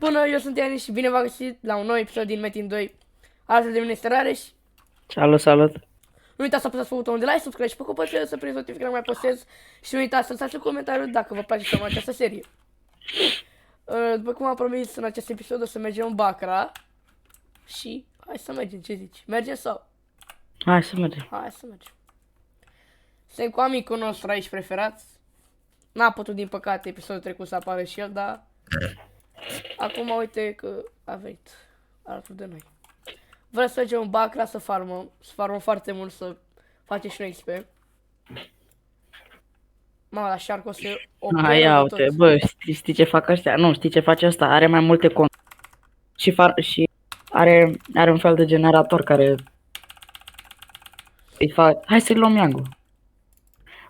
Până eu sunt Ianis și bine v-am găsit la un nou episod din Metin 2. Alături de mine este Rareș. Salut, salut! Nu uitați să apăsați pe butonul de like, subscribe și pe copățel să primiți notificări mai postez. Și nu uitați să lăsați un comentariu dacă vă place să urmăm această serie. După cum am promis, în acest episod o să mergem în Bacra. Și hai să mergem, ce zici? Mergem sau? Hai să mergem. Hai să mergem. Suntem cu amicul nostru aici preferat. N-a putut din păcate episodul trecut să apară și el, dar acum uite că a venit alături de noi. Vreau să mergem în Bacra să farmăm foarte mult, să facem și noi XP. Mama, la Shark o să operă Ia de uite, tot. bă, știi ce fac ăștia? Nu, știi ce face ăsta? Are mai multe cont. Și are un fel de generator care îi fac... Hai să-i luăm Iangu.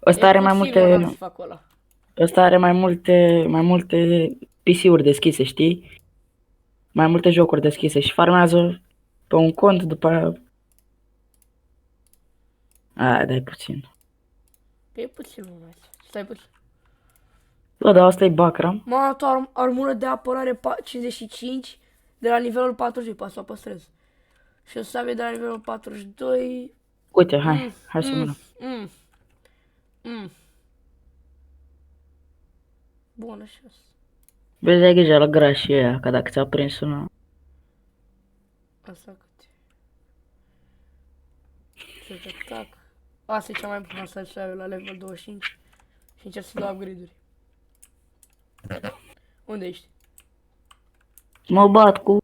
Ăsta are mai multe... Ăsta are mai multe PC-uri deschise, știi? Mai multe jocuri deschise și farmează pe un cont, după aia... Aia, dai puțin. E puțin, mă, mai stai puțin. Bă, dar asta e Bacra. Mama, tu armură de apărare 55 de la nivelul 42, poate să o păstrez. Și o sabie de la nivelul 42. Uite, hai să mânăm. Bun, așa. Vezi, ai grijă la grașii ăia, că dacă ți-a prins una... Asta cât e. Ce atac. Asta e cea mai bună, asta e la level 25. Și încerc să dau upgrade-uri. Unde ești? Mă bat cu...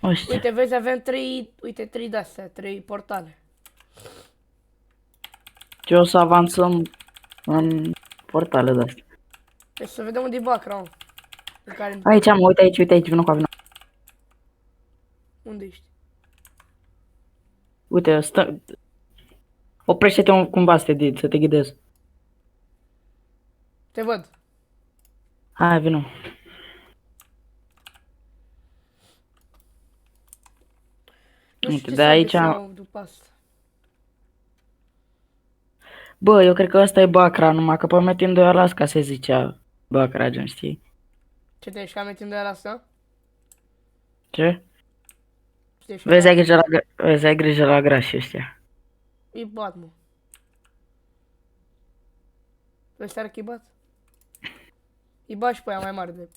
ăștia. Uite, vezi, avem 3 de-astea, 3 portale. Ce o să avansăm în portale de-astea. Deci să vedem unde e Bacra, mă. Aici, mă, uite aici, vină cu avionul. Unde ești? Uite, stă... Oprește-te cumva să te ghidez. Te văd. Hai, vină. Nu știu Uite, ce de să aici... iau după asta. Bă, eu cred că ăsta e Bacra, numai că pe Metin 2 Alaska se zicea Bacra, gen, știi? Ce te-ai șcat Metin de asta? Ce? Vezi, ai grijă la grașii ăștia. Îi bat, mă. Vezi seara că îi bat? Îi bat și pe aia mai mare de...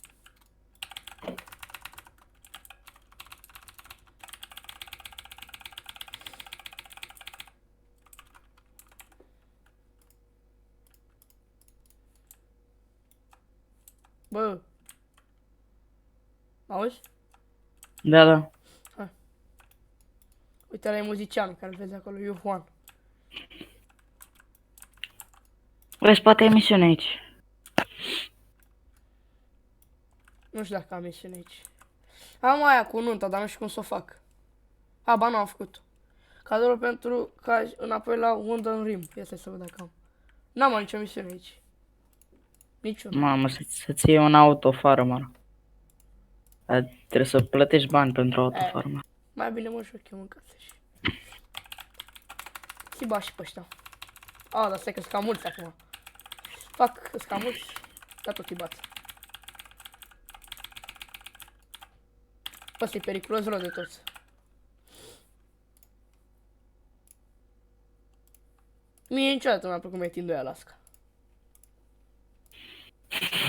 Bă. Auzi? Da, da. Hai. Uite, ăla e muzicianul care îl vezi acolo, Ioan. Vezi, poate ai misiune aici. Nu știu dacă am misiune aici. Am aia cu nunta, dar nu știu cum să o fac. A, ba nu am făcut. Cadoul pentru ca înapoi la Wonder Rim. Ia să văd dacă am. N-am nicio misiune aici. Niciuna. Mamă, să-ți iei un autofarmer. Dar trebuie să plătești bani pentru autofarmer. Mai bine mă joc eu în casă și... Și ba și pe ăștia. A, dar stai că sunt cam mulți acum. Fac, sunt cam mulți. Dar tot îi bat. Ăsta e periculos rău de toți. Mie niciodată nu mi-a plăcut Metin 2 Alaska.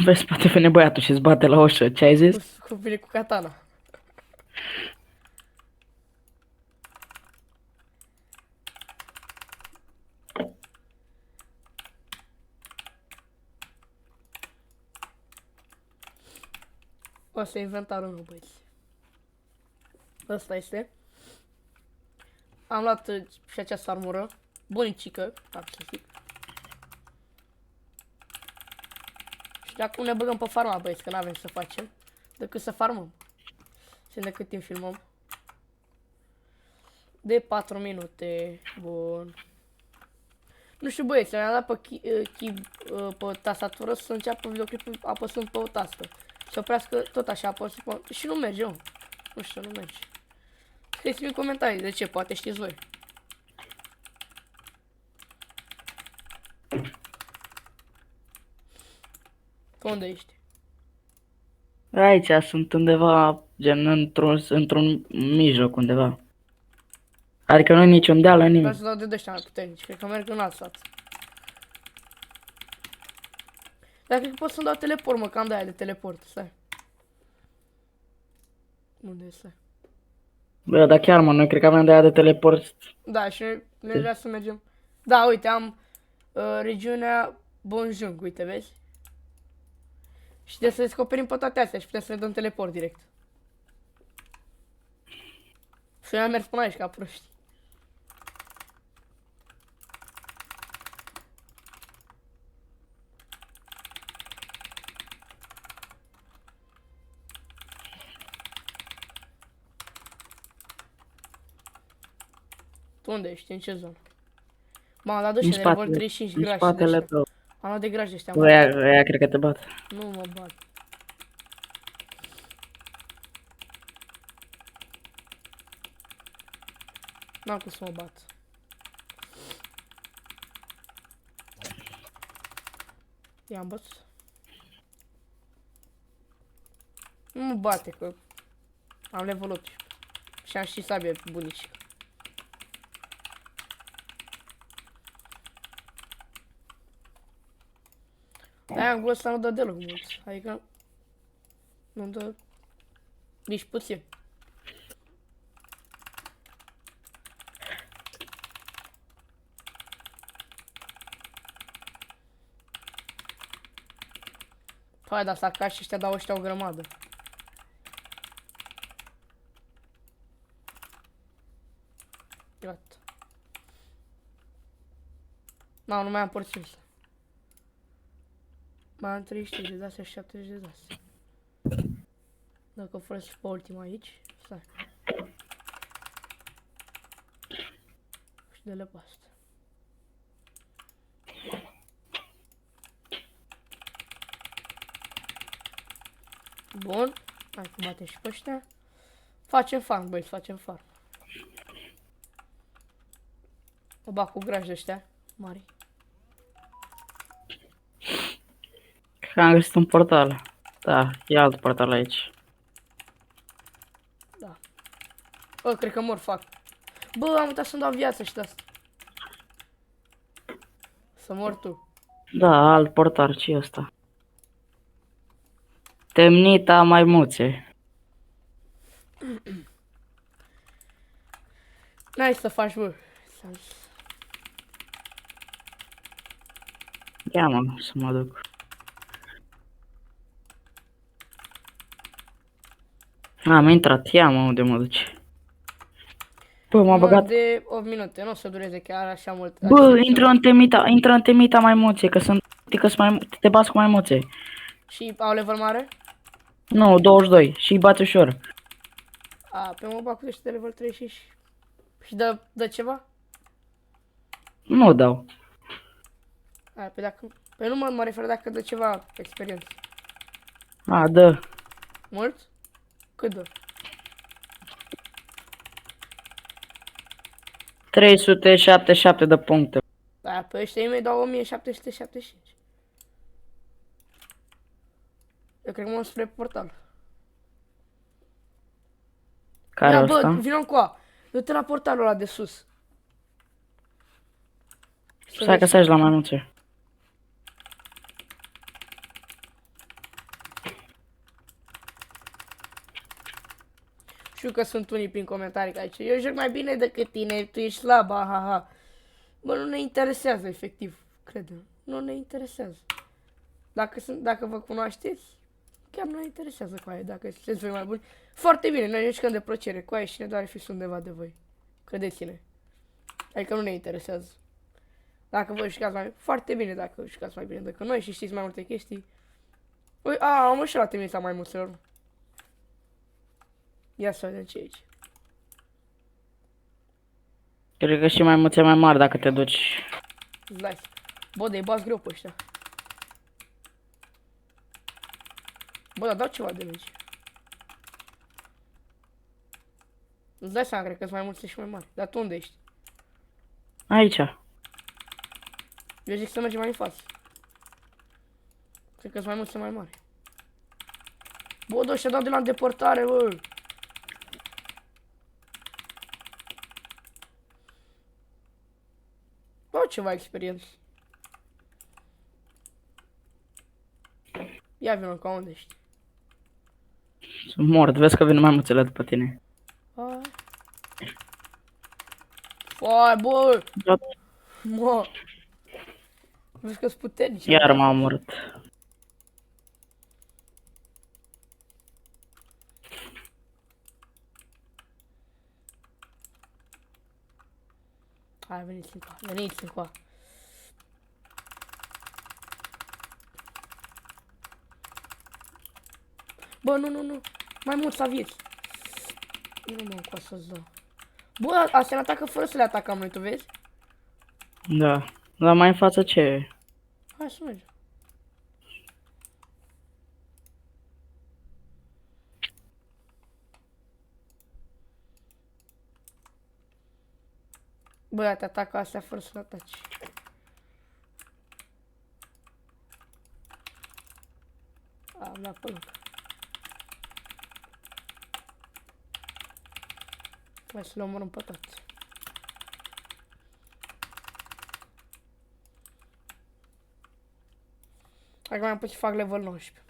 Vezi, poate vine băiatul și-ți bate la ușă, ce ai zis? Cum vine cu katana. Ăsta e inventarul meu, băieți. Ăsta este. Am luat și această armură. Bunicică, am să zic. Și de acum ne băgăm pe farma, băieți, că n-avem să facem decât să farmăm. Și de cât timp filmăm? De 4 minute. Bun. Nu știu, băieți, mi-am dat pe tastatură să înceapă videoclipul apăsând pe o tastă. Să oprească tot așa apăsând pe... Și nu merge, mă. Nu știu, nu merge. Scrieți-mi în comentarii de ce, poate știți voi. Pe unde ești? Aici sunt undeva, gen într-un mijloc undeva. Adică nu e niciun deal, Vreau nimic. să dau de ăștia mai puternici. Cred că merg în alt sat. Dar cred că pot să-mi dau teleport, mă, că am de-aia de teleport. Stai. Unde este? Bă, dar chiar, mă, noi cred că avem de aia de teleport. Da, și ne vrea să mergem. Da, uite, am regiunea Bonjung, uite, vezi? Și trebuie să descoperim pe toate astea și putem să ne dăm teleport direct. Și eu am mers până aici ca proști. Tu unde ești? În ce zonă? M-am dat În dușe de level spatele, 35 în grași de spatele ăștia. tău. Am luat de grași de ăștia, Bă, mă. aia cred că te bat. Nu mă bat. N-am cum să mă bat. I-am bătut. Nu mă bate, că am level 8 și am și sabie bunici. Aia în ăsta nu dă deloc mult, adică nu dă nici puțin. Hai, dar s-a cași și ăștia dau ăștia o grămadă. Gata. Nu mai am porțiuni. Mai am 35 de dase și 70 de dase. Dacă folosesc pe ultima aici, stai. Și de le pe asta. Bun. Hai că batem și pe ăștia. Facem farm, băi, facem farm. O bag cu graj de ăștia mari. Că am găsit un portal. Da, e alt portal aici. Da. Bă, cred că mor, fac. Bă, am uitat să-mi dau viață și de asta. Să mor tu. Da, alt portal, ce e ăsta? Temnita maimuțe. N-ai să faci, bă. Ia mă, să mă duc. Am intrat, ia mă, unde mă duci? Bă, m-a băgat. De 8 minute, nu o să dureze chiar așa mult. Bă, intră în temita maimuțe, că sunt, te bați cu maimuțe. Și au level mare? Nu, 22 și îi bați ușor. A, pe mă bag cu ăștia de level 35. Și dă ceva? Nu dau. A, pe dacă... Păi nu mă refer dacă dă ceva experiență. A, dă. Mult? Cât dă? 377 de puncte. Da, pe ăștia ei mei dau 1775. Eu cred că mă spre portal. Care Ia, ăsta? bă, vină cu a. Du-te la portalul ăla de sus. Stai că stai la maimuțe. Știu că sunt unii prin comentarii care zice, eu joc mai bine decât tine, tu ești slab, ha. Bă, nu ne interesează, efectiv, credem. Nu ne interesează. Dacă vă cunoașteți, chiar nu ne interesează cu aia, dacă sunteți voi mai buni. Foarte bine, noi ne jucăm de plăcere cu aia și ne doare fi undeva de voi. Credeți-ne. Adică nu ne interesează. Dacă voi jucați mai bine, foarte bine dacă jucați mai bine decât noi și știți mai multe chestii. Ui, am înșelat temnița mai mulților. Ia să vedem ce e aici. Cred că și maimuțe mai mari dacă te duci. Nice. Bă, de-i bați greu pe ăștia. Bă, dar dau ceva de lege. Îți dai seama, cred că sunt mai mulți și mai mari. Dar tu unde ești? Aici. Eu zic să mergem mai în față. Cred că sunt mai mulți și mai mari. Bă, dă și-a dat de la îndepărtare, bă. Bă, ceva experiență. Ia vină ca unde ești. Sunt mort, vezi că vin maimuțele după tine. Hai. Fai, bă! Da. Mă! Vezi că-s puternici. Iar m-am omorât. Hai, veniți încoa, veniți încoa. Bă, nu. Mai mult să vieți. Nu mă încoa să-ți dau. Bă, astea ne atacă fără să le atacăm noi, tu vezi? Da. Dar mai în față ce e? Hai să mergem. Bă, te atacă astea fără să le ataci. Am dat pe loc. Hai să le omorâm pe toți. Hai că mai am pus să fac level 19.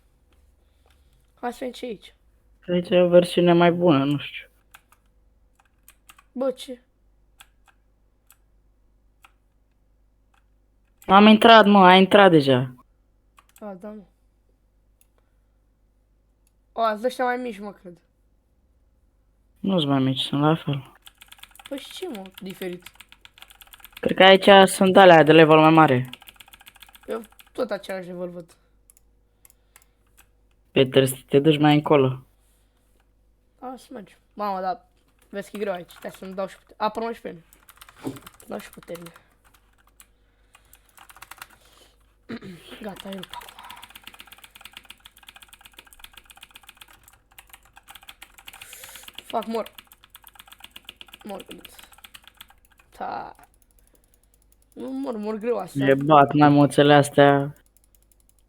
Hai să vedem ce e aici. Aici e o versiune mai bună, nu știu. Bă, ce? Am intrat, mă, ai intrat deja. A, da, mă. O, ați dă ăștia mai mici, mă, cred. Nu-s mai mici, sunt la fel. Păi și ce, mă, diferit? Cred că aici sunt alea de level mai mare. Eu tot același level văd. Pe trebuie să te duci mai încolo. A, să mergem. Mamă, dar vezi că e greu aici. Stai să-mi dau și putere. Apără-mă și pe mine. Dau și puterile. Gata, e lupta. Fac, mor. Mor, gândit. Ta. Nu mor greu astea. Le bat maimuțele astea.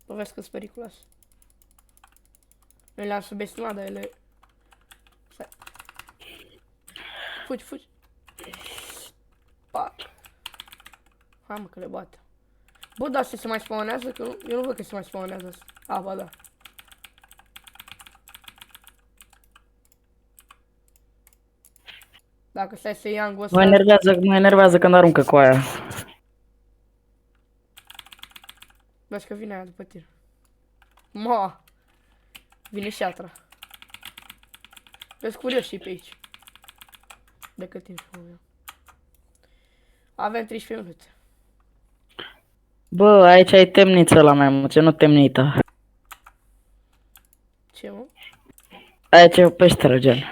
Nu vezi că sunt periculoase. Noi le-am subestimat, dar ele... Stai. Fugi. Pac. Hai, mă, că le bate. Bă, dar se mai spawnează? Că eu nu văd că se mai spawnează asta. A, ba da. Dacă stai să ia ăsta... Mă enervează când aruncă cu aia. Vezi că vine aia după tine. Ma! Vine și atra. Vezi curios și pe aici. De cât timp să mă iau. Avem 13 minute. Bă, aici ai temniță la maimuțe, nu temnita. Ce, mă? Aici e o peșteră, gen.